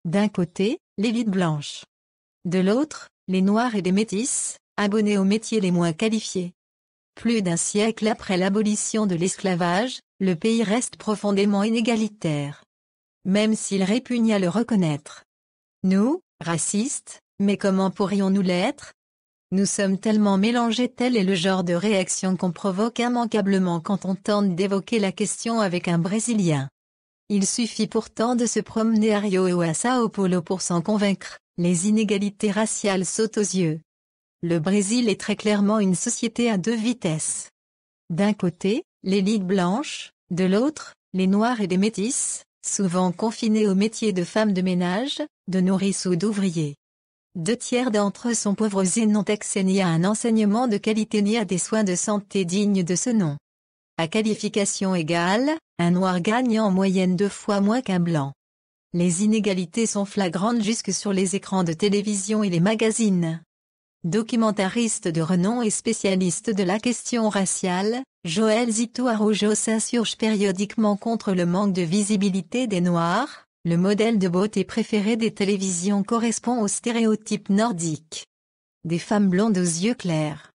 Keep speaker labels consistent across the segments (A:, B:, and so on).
A: D'un côté, l'élite blanche. De l'autre, les Noirs et les Métis, abonnés aux métiers les moins qualifiés. Plus d'un siècle après l'abolition de l'esclavage, le pays reste profondément inégalitaire. Même s'il répugne à le reconnaître. Nous, racistes, mais comment pourrions-nous l'être? Nous sommes tellement mélangés, tel est le genre de réaction qu'on provoque immanquablement quand on tente d'évoquer la question avec un Brésilien. Il suffit pourtant de se promener à Rio ou à Sao Paulo pour s'en convaincre, les inégalités raciales sautent aux yeux. Le Brésil est très clairement une société à deux vitesses. D'un côté, l'élite blanche, de l'autre, les Noirs et les Métis, souvent confinés au métier de femmes de ménage, de nourrice ou d'ouvrier. 2 tiers d'entre eux sont pauvres et n'ont accès ni à un enseignement de qualité ni à des soins de santé dignes de ce nom. À qualification égale, un Noir gagne en moyenne 2 fois moins qu'un Blanc. Les inégalités sont flagrantes jusque sur les écrans de télévision et les magazines. Documentariste de renom et spécialiste de la question raciale, Joël Zito Araujo s'insurge périodiquement contre le manque de visibilité des Noirs. Le modèle de beauté préféré des télévisions correspond au stéréotype nordique. Des femmes blondes aux yeux clairs.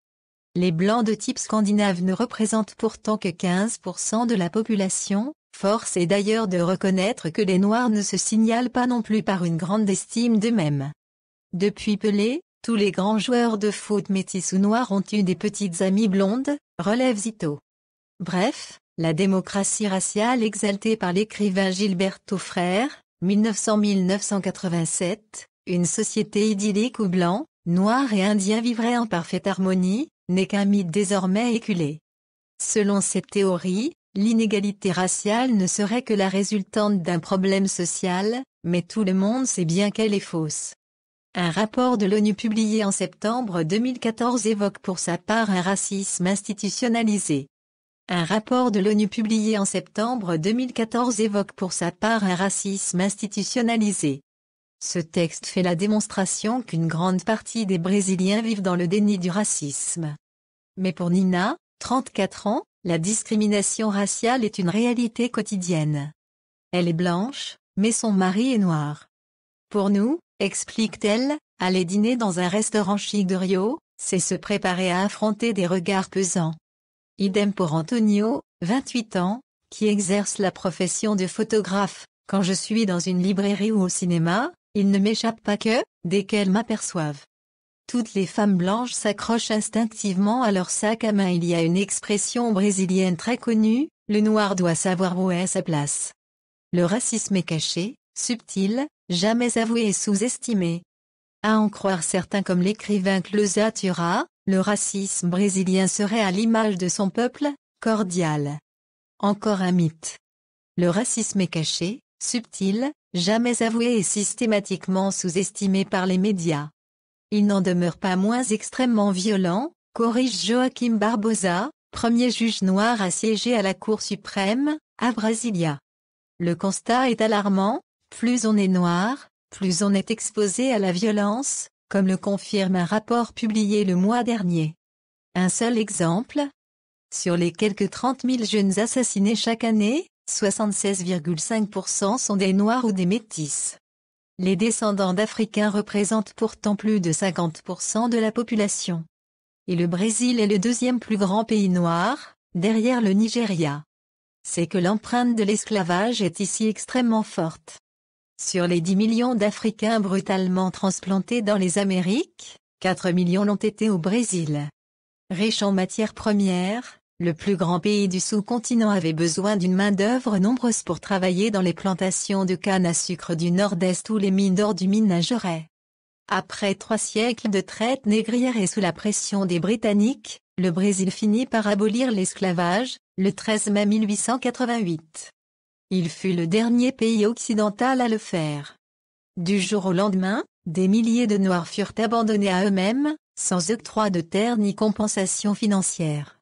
A: Les Blancs de type scandinave ne représentent pourtant que 15% de la population, force est d'ailleurs de reconnaître que les Noirs ne se signalent pas non plus par une grande estime d'eux-mêmes. Depuis Pelé, tous les grands joueurs de foot métis ou noirs ont eu des petites amies blondes, relève Zito. Bref, la démocratie raciale exaltée par l'écrivain Gilberto Frère, 1900-1987, une société idyllique où blancs, noirs et indiens vivraient en parfaite harmonie, n'est qu'un mythe désormais éculé. Selon cette théorie, l'inégalité raciale ne serait que la résultante d'un problème social, mais tout le monde sait bien qu'elle est fausse. Un rapport de l'ONU publié en septembre 2014 évoque pour sa part un racisme institutionnalisé. Un rapport de l'ONU publié en septembre 2014 évoque pour sa part un racisme institutionnalisé. Ce texte fait la démonstration qu'une grande partie des Brésiliens vivent dans le déni du racisme. Mais pour Nina, 34 ans, la discrimination raciale est une réalité quotidienne. Elle est blanche, mais son mari est noir. Pour nous, explique-t-elle, aller dîner dans un restaurant chic de Rio, c'est se préparer à affronter des regards pesants. Idem pour Antonio, 28 ans, qui exerce la profession de photographe. Quand je suis dans une librairie ou au cinéma, il ne m'échappe pas que, dès qu'elles m'aperçoivent, toutes les femmes blanches s'accrochent instinctivement à leur sac à main. Il y a une expression brésilienne très connue, le noir doit savoir où est sa place. Le racisme est caché, subtil, jamais avoué et sous-estimé. À en croire certains comme l'écrivain Closa Tura, le racisme brésilien serait à l'image de son peuple, cordial. Encore un mythe. Le racisme est caché, subtil, jamais avoué et systématiquement sous-estimé par les médias. Il n'en demeure pas moins extrêmement violent, corrige Joaquim Barbosa, premier juge noir à siéger à la Cour suprême, à Brasilia. Le constat est alarmant, plus on est noir, plus on est exposé à la violence, comme le confirme un rapport publié le mois dernier. Un seul exemple. Sur les quelques 30 000 jeunes assassinés chaque année, 76,5% sont des Noirs ou des Métis. Les descendants d'Africains représentent pourtant plus de 50% de la population. Et le Brésil est le deuxième plus grand pays noir, derrière le Nigeria. C'est que l'empreinte de l'esclavage est ici extrêmement forte. Sur les 10 millions d'Africains brutalement transplantés dans les Amériques, 4 millions l'ont été au Brésil. Riche en matières premières, le plus grand pays du sous-continent avait besoin d'une main-d'œuvre nombreuse pour travailler dans les plantations de canne à sucre du Nord-Est ou les mines d'or du Minas-Gerais. Après 3 siècles de traite négrière et sous la pression des Britanniques, le Brésil finit par abolir l'esclavage, le 13 mai 1888. Il fut le dernier pays occidental à le faire. Du jour au lendemain, des milliers de Noirs furent abandonnés à eux-mêmes, sans octroi de terre ni compensation financière.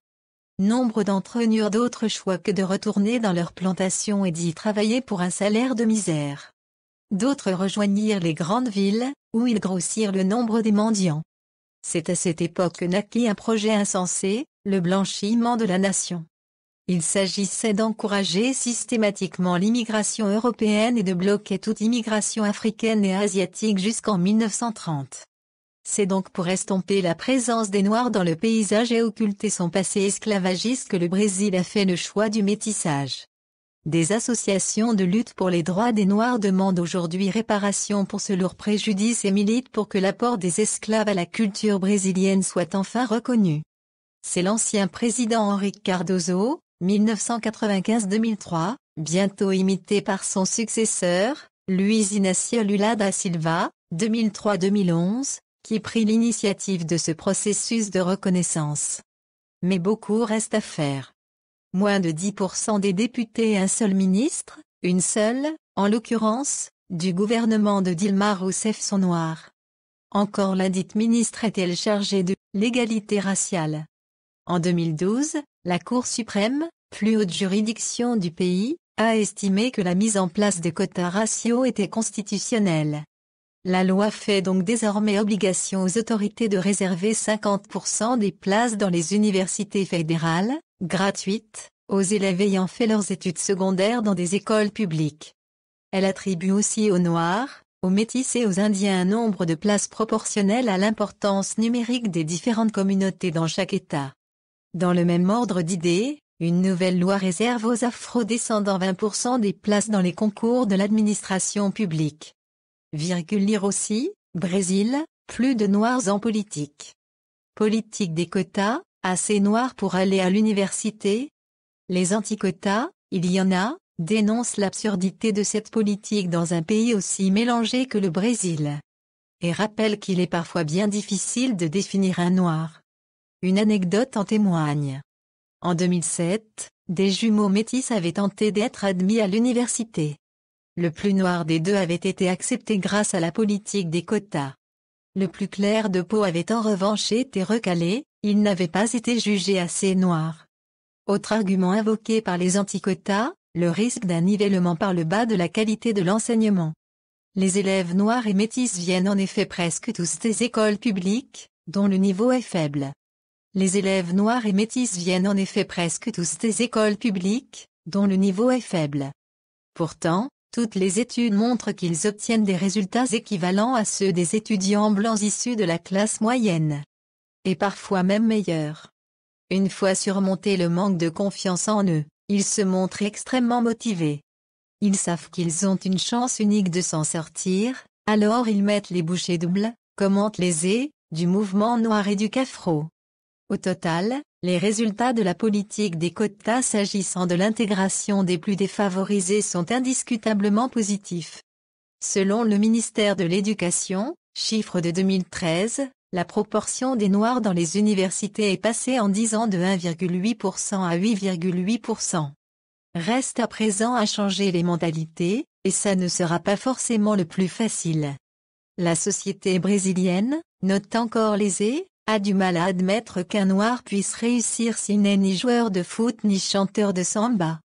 A: Nombre d'entre eux n'eurent d'autre choix que de retourner dans leurs plantations et d'y travailler pour un salaire de misère. D'autres rejoignirent les grandes villes, où ils grossirent le nombre des mendiants. C'est à cette époque que naquit un projet insensé, le blanchiment de la nation. Il s'agissait d'encourager systématiquement l'immigration européenne et de bloquer toute immigration africaine et asiatique jusqu'en 1930. C'est donc pour estomper la présence des Noirs dans le paysage et occulter son passé esclavagiste que le Brésil a fait le choix du métissage. Des associations de lutte pour les droits des Noirs demandent aujourd'hui réparation pour ce lourd préjudice et militent pour que l'apport des esclaves à la culture brésilienne soit enfin reconnu. C'est l'ancien président Henrique Cardoso, 1995-2003, bientôt imité par son successeur, Luiz Inácio Lula da Silva, 2003-2011, qui prit l'initiative de ce processus de reconnaissance. Mais beaucoup reste à faire. Moins de 10% des députés et un seul ministre, une seule, en l'occurrence, du gouvernement de Dilma Rousseff sont noirs. Encore ladite ministre est-elle chargée de l'égalité raciale. En 2012, la Cour suprême, plus haute juridiction du pays, a estimé que la mise en place des quotas raciaux était constitutionnelle. La loi fait donc désormais obligation aux autorités de réserver 50% des places dans les universités fédérales, gratuites, aux élèves ayant fait leurs études secondaires dans des écoles publiques. Elle attribue aussi aux Noirs, aux Métis et aux Indiens un nombre de places proportionnel à l'importance numérique des différentes communautés dans chaque État. Dans le même ordre d'idées, une nouvelle loi réserve aux Afro-descendants 20% des places dans les concours de l'administration publique. Lire aussi, Brésil, plus de Noirs en politique. Politique des quotas, assez Noirs pour aller à l'université? Les anti-quotas, il y en a, dénoncent l'absurdité de cette politique dans un pays aussi mélangé que le Brésil. Et rappellent qu'il est parfois bien difficile de définir un Noir. Une anecdote en témoigne. En 2007, des jumeaux métis avaient tenté d'être admis à l'université. Le plus noir des deux avait été accepté grâce à la politique des quotas. Le plus clair de peau avait en revanche été recalé, il n'avait pas été jugé assez noir. Autre argument invoqué par les anti-quotas, le risque d'un nivellement par le bas de la qualité de l'enseignement. Les élèves noirs et métis viennent en effet presque tous des écoles publiques, dont le niveau est faible. Les élèves noirs et métis viennent en effet presque tous des écoles publiques, dont le niveau est faible. Pourtant, toutes les études montrent qu'ils obtiennent des résultats équivalents à ceux des étudiants blancs issus de la classe moyenne. Et parfois même meilleurs. Une fois surmonté le manque de confiance en eux, ils se montrent extrêmement motivés. Ils savent qu'ils ont une chance unique de s'en sortir, alors ils mettent les bouchées doubles, commentent les du mouvement noir et du Cafro. Au total, les résultats de la politique des quotas s'agissant de l'intégration des plus défavorisés sont indiscutablement positifs. Selon le ministère de l'Éducation, chiffre de 2013, la proportion des Noirs dans les universités est passée en 10 ans de 1,8% à 8,8%. Reste à présent à changer les mentalités, et ça ne sera pas forcément le plus facile. La société brésilienne, note encore les a du mal à admettre qu'un Noir puisse réussir s'il n'est ni joueur de foot ni chanteur de samba.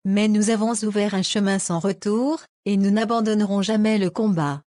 A: Mais nous avons ouvert un chemin sans retour, et nous n'abandonnerons jamais le combat.